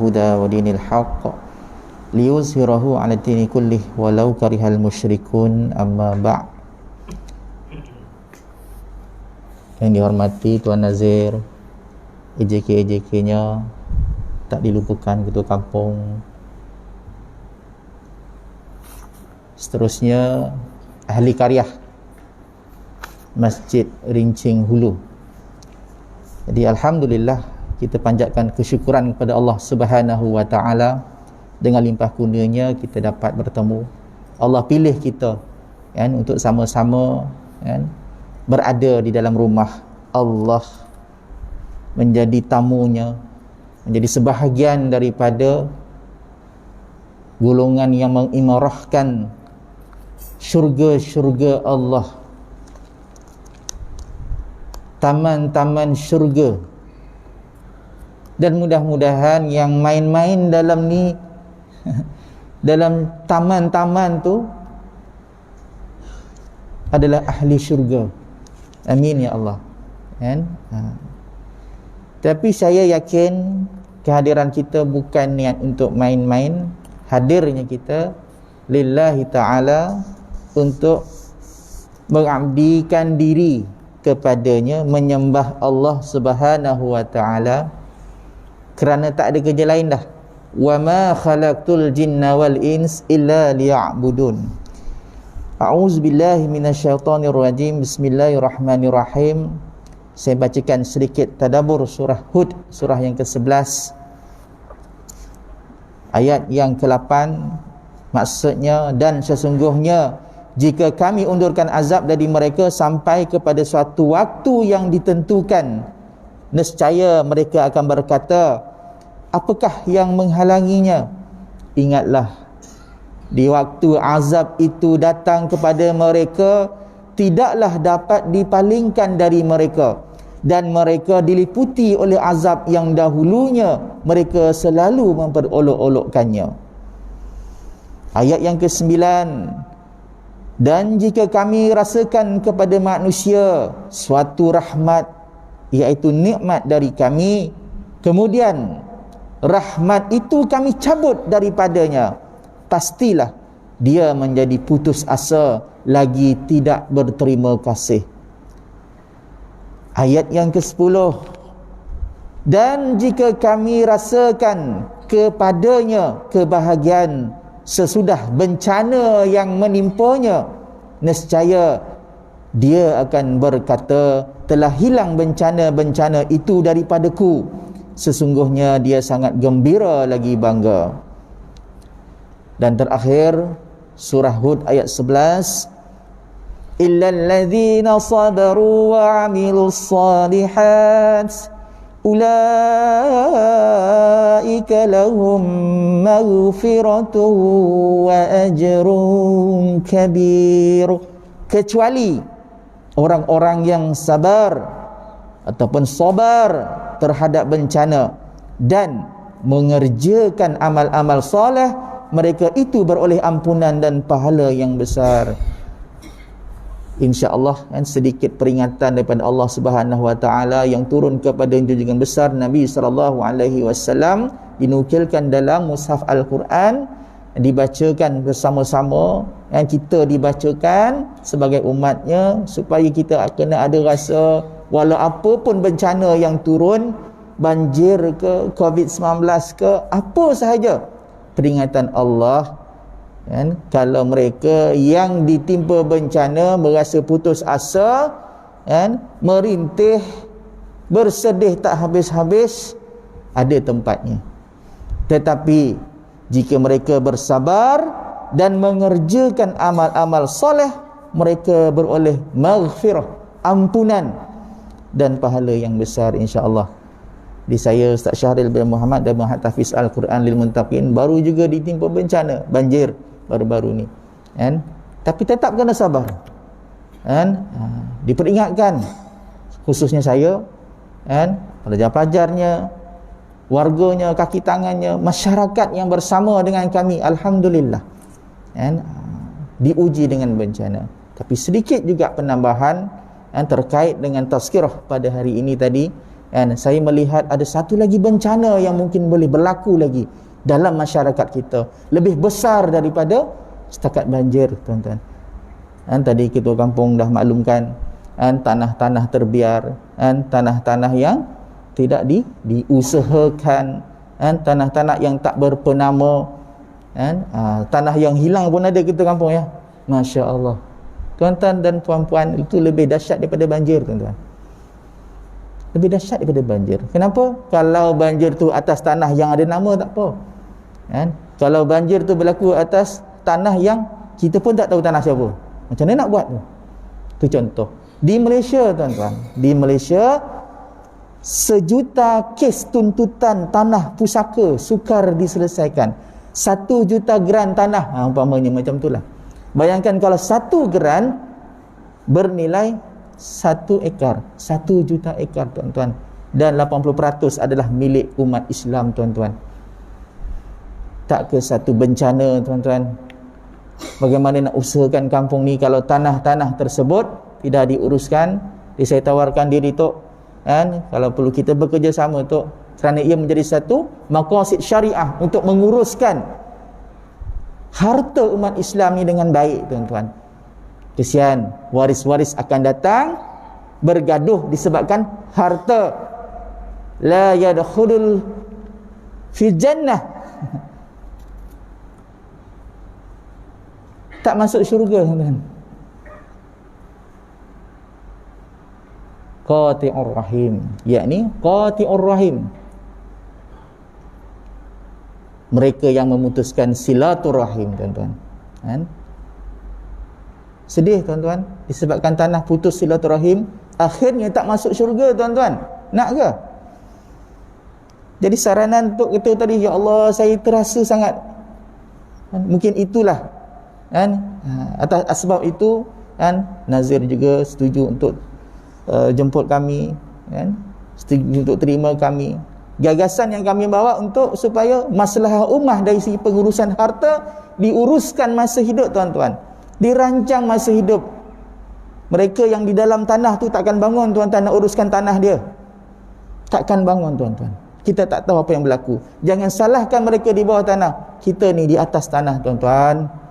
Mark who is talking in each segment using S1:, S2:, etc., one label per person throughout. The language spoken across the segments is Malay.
S1: huda wa dinil haqq liyuzhirahu 'ala dini kullih walau karihal musyrikun. Amma ba'. Yang dihormati Tuan Nazir, EJK-EJK-nya tak dilupakan, Ketua Kampung, seterusnya ahli karyah Masjid Rincing Hulu. Jadi alhamdulillah, kita panjatkan kesyukuran kepada Allah Subhanahu wa taala, dengan limpah kurnianya kita dapat bertemu. Allah pilih kita kan untuk sama-sama kan berada di dalam rumah Allah, menjadi tamunya, menjadi sebahagian daripada golongan yang mengimarahkan syurga-syurga Allah, taman-taman syurga. Dan mudah-mudahan yang main-main dalam ni dalam taman-taman tu adalah ahli syurga. Amin ya Allah kan? Tapi saya yakin kehadiran kita bukan niat untuk main-main. Hadirnya kita lillahi ta'ala, untuk mengabdikan diri kepadanya, menyembah Allah Subhanahu wa ta'ala, kerana tak ada kerja lain dah. Wa ma khalaqtul jinna wal ins illa liya'budun. A'udzubillahi minasyaitonir rajim. Bismillahirrahmanirrahim. Saya bacakan sedikit tadabbur surah Hud, surah yang ke-11, ayat yang ke-8. Maksudnya, dan sesungguhnya jika kami undurkan azab dari mereka sampai kepada suatu waktu yang ditentukan, nescaya mereka akan berkata, apakah yang menghalanginya? Ingatlah, di waktu azab itu datang kepada mereka, tidaklah dapat dipalingkan dari mereka, dan mereka diliputi oleh azab yang dahulunya mereka selalu memperolok-olokkannya. Ayat yang ke-9. Dan jika kami rasakan kepada manusia suatu rahmat, iaitu nikmat dari kami, kemudian rahmat itu kami cabut daripadanya, pastilah dia menjadi putus asa, lagi tidak berterima kasih. Ayat yang ke-10. Dan jika kami rasakan kepadanya kebahagiaan sesudah bencana yang menimpanya, nescaya dia akan berkata, telah hilang bencana-bencana itu daripadaku. Sesungguhnya dia sangat gembira lagi bangga. Dan terakhir surah Hud ayat 11. Illal ladzina sabaru wa 'amilus shalihat ulaika lahum maghfiratun wa ajrun kabir. Kecuali orang-orang yang sabar ataupun sabar terhadap bencana dan mengerjakan amal-amal soleh, mereka itu beroleh ampunan dan pahala yang besar. InsyaAllah kan, sedikit peringatan daripada Allah Subhanahu wa taala yang turun kepada junjungan besar Nabi SAW, dinukilkan dalam mushaf Al-Quran, dibacakan bersama-sama, yang kita dibacakan sebagai umatnya, supaya kita kena ada rasa, walau apa pun bencana yang turun, banjir ke, COVID-19 ke, apa sahaja, peringatan Allah kan, kalau mereka yang ditimpa bencana merasa putus asa kan, merintih, bersedih tak habis-habis, ada tempatnya. Tetapi jika mereka bersabar dan mengerjakan amal-amal soleh, mereka beroleh maghfirah, ampunan dan pahala yang besar, insya-Allah. Di saya Ustaz Syahril bin Muhammad dan Muhattafiz Al-Quran lil Muntaqin baru juga ditimpa bencana banjir baru-baru ni kan, tapi tetap kena sabar kan. Diperingatkan, khususnya saya kan, pelajar-pelajarnya, warganya, kaki tangannya, masyarakat yang bersama dengan kami, alhamdulillah kan, diuji dengan bencana. Tapi sedikit juga penambahan terkait dengan tazkirah pada hari ini tadi, kan, saya melihat ada satu lagi bencana yang mungkin boleh berlaku lagi dalam masyarakat kita, lebih besar daripada setakat banjir, tuan-tuan. Kan, tadi ketua kampung dah maklumkan, kan, tanah-tanah terbiar, kan, tanah-tanah yang tidak diusahakan, kan, tanah-tanah yang tak berpenama, kan, tanah yang hilang pun ada ketua kampung ya. Masya Allah, tuan-tuan dan puan-puan, itu lebih dahsyat daripada banjir, tuan-tuan. Lebih dahsyat daripada banjir. Kenapa? Kalau banjir tu atas tanah yang ada nama tak apa, kan? Kalau banjir tu berlaku atas tanah yang kita pun tak tahu tanah siapa, macam mana nak buat tu? Tu contoh. Di Malaysia, tuan-tuan, di Malaysia 1 juta kes tuntutan tanah pusaka sukar diselesaikan. 1 juta geran tanah, umpamanya macam itulah. Bayangkan kalau 1 geran bernilai 1 ekar, 1 juta ekar, tuan-tuan, dan 80% adalah milik umat Islam, tuan-tuan. Tak ke satu bencana, tuan-tuan. Bagaimana nak usahakan kampung ni kalau tanah-tanah tersebut tidak diuruskan? Saya tawarkan diri tok, kan, kalau perlu kita bekerjasama tok, kerana ia menjadi satu maqasid syariah untuk menguruskan harta umat Islam ni dengan baik, tuan-tuan. Kesian waris-waris akan datang bergaduh disebabkan harta. La yadkhulul fi jannah, tak masuk syurga, tuan-tuan. Qati'ur rahim, yakni qati'ur rahim, mereka yang memutuskan silaturahim, tuan-tuan, kan? Sedih, tuan-tuan, disebabkan tanah putus silaturahim, akhirnya tak masuk syurga, tuan-tuan. Nak ke? Jadi saranan untuk kita tadi, ya Allah, saya terasa sangat, kan? Mungkin itulah, kan, atas sebab itu, kan, Nazir juga setuju untuk jemput kami, kan, setuju untuk terima kami. Gagasan yang kami bawa untuk supaya masalah ummah dari segi pengurusan harta diuruskan masa hidup, tuan-tuan, dirancang masa hidup. Mereka yang di dalam tanah tu takkan bangun, tuan-tuan, nak uruskan tanah dia, takkan bangun, tuan-tuan. Kita tak tahu apa yang berlaku. Jangan salahkan mereka di bawah tanah, kita ni di atas tanah, tuan-tuan.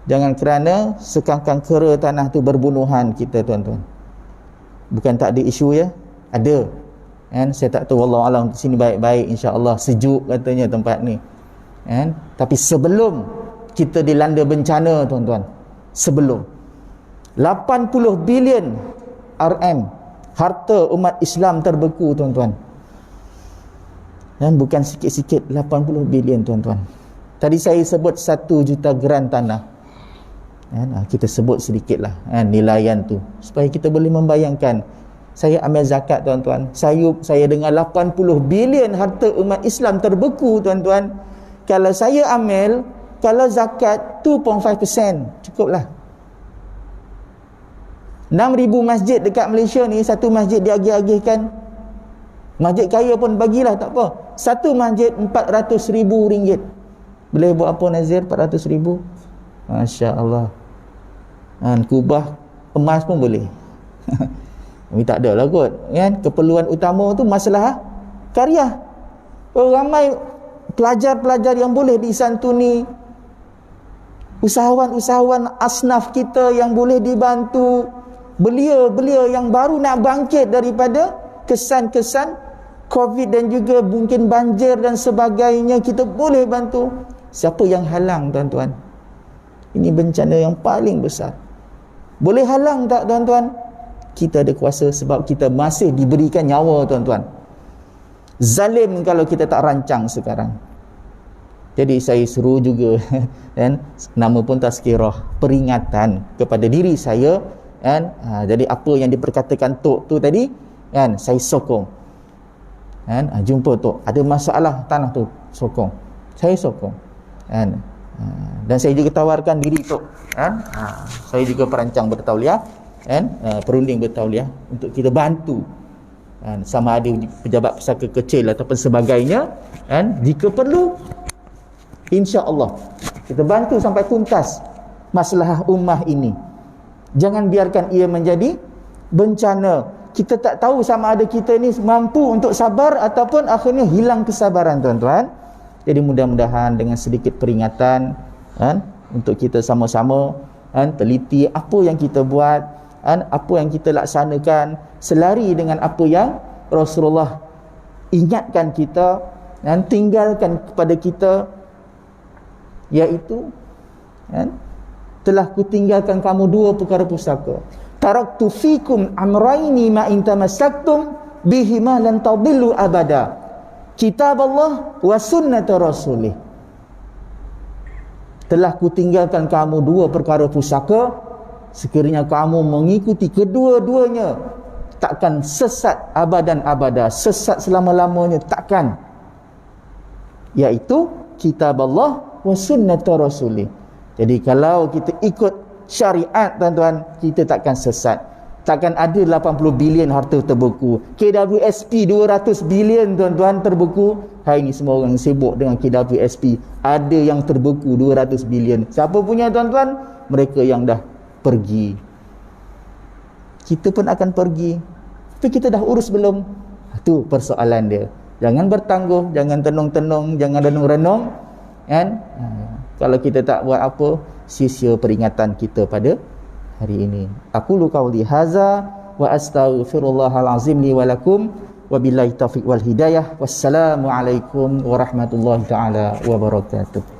S1: Jangan kerana sekangkang-kera tanah tu berbunuhan kita, tuan-tuan. Bukan tak ada isu ya, ada, kan? Saya tak tahu, wallahu alam, di sini baik-baik, insya-Allah, sejuk katanya tempat ni, kan? Tapi sebelum kita dilanda bencana, tuan-tuan, sebelum 80 bilion RM harta umat Islam terbeku, tuan-tuan, dan bukan sikit-sikit, 80 bilion, tuan-tuan. Tadi saya sebut 1 juta geran tanah, kan? Kita sebut sedikitlah, kan, nilaian tu, supaya kita boleh membayangkan. Saya ambil zakat, tuan-tuan, saya dengar 80 bilion harta umat Islam terbeku, tuan-tuan. Kalau saya ambil, kalau zakat 2.5%, cukuplah. 6,000 masjid dekat Malaysia ni, satu masjid diagih-agihkan. Masjid kaya pun bagilah, tak apa. Satu masjid RM400,000. Boleh buat apa, Nazir, 400,000? Masya Allah. Kubah emas pun boleh. Tapi tak ada lah kot, kan? Keperluan utama tu masalah karya. Ramai pelajar-pelajar yang boleh disantuni, usahawan-usahawan asnaf kita yang boleh dibantu, belia-belia yang baru nak bangkit daripada kesan-kesan Covid dan juga mungkin banjir dan sebagainya, kita boleh bantu. Siapa yang halang, tuan-tuan? Ini bencana yang paling besar. Boleh halang tak, tuan-tuan? Kita ada kuasa sebab kita masih diberikan nyawa, tuan-tuan. Zalim kalau kita tak rancang sekarang. Jadi saya seru juga, kan, nama pun tazkirah, peringatan kepada diri saya, kan. Jadi apa yang diperkatakan Tok tu tadi, kan, saya sokong, kan. Jumpa Tok, ada masalah tanah tu, sokong, saya sokong, kan. Dan saya juga tawarkan diri Tok, kan. Saya juga perancang bertauliah, kan, perunding bertauliah untuk kita bantu, kan, sama ada pejabat pesaka kecil ataupun sebagainya, kan, jika perlu, insya-Allah kita bantu sampai tuntas masalah ummah ini. Jangan biarkan ia menjadi bencana kita tak tahu sama ada kita ni mampu untuk sabar ataupun akhirnya hilang kesabaran, tuan-tuan. Jadi mudah-mudahan dengan sedikit peringatan kan, untuk kita sama-sama kan, teliti apa yang kita buat kan, apa yang kita laksanakan selari dengan apa yang Rasulullah ingatkan kita dan tinggalkan kepada kita, iaitu kan, telah kutinggalkan kamu dua perkara pusaka. Taraktu fikum amraini ma in tamassaktum bihima lan tadillu abada. Kitab Allah wa sunnat rasulih. Telah kutinggalkan kamu dua perkara pusaka, sekiranya kamu mengikuti kedua-duanya takkan sesat abadan abada, sesat selama-lamanya takkan. Iaitu kitab Allah wa sunnat rasulih. Jadi kalau kita ikut syariat, tuan-tuan, kita takkan sesat. Takkan ada 80 bilion harta terbuku. KWSP 200 bilion, tuan-tuan, terbuku. Hari ni semua orang sibuk dengan KWSP. Ada yang terbuku 200 bilion. Siapa punya, tuan-tuan? Mereka yang dah pergi. Kita pun akan pergi. Tapi kita dah urus belum? Itu persoalan dia. Jangan bertangguh, jangan tenung-tenung, jangan renung-renung. Kan? Kalau kita tak buat apa, sia-sia peringatan kita pada hari ini. Aqulu qauli hadza wa astaghfirullahal azim li wa lakum wa billahi taufiq wal hidayah. Wassalamu alaikum warahmatullahi taala wabarakatuh.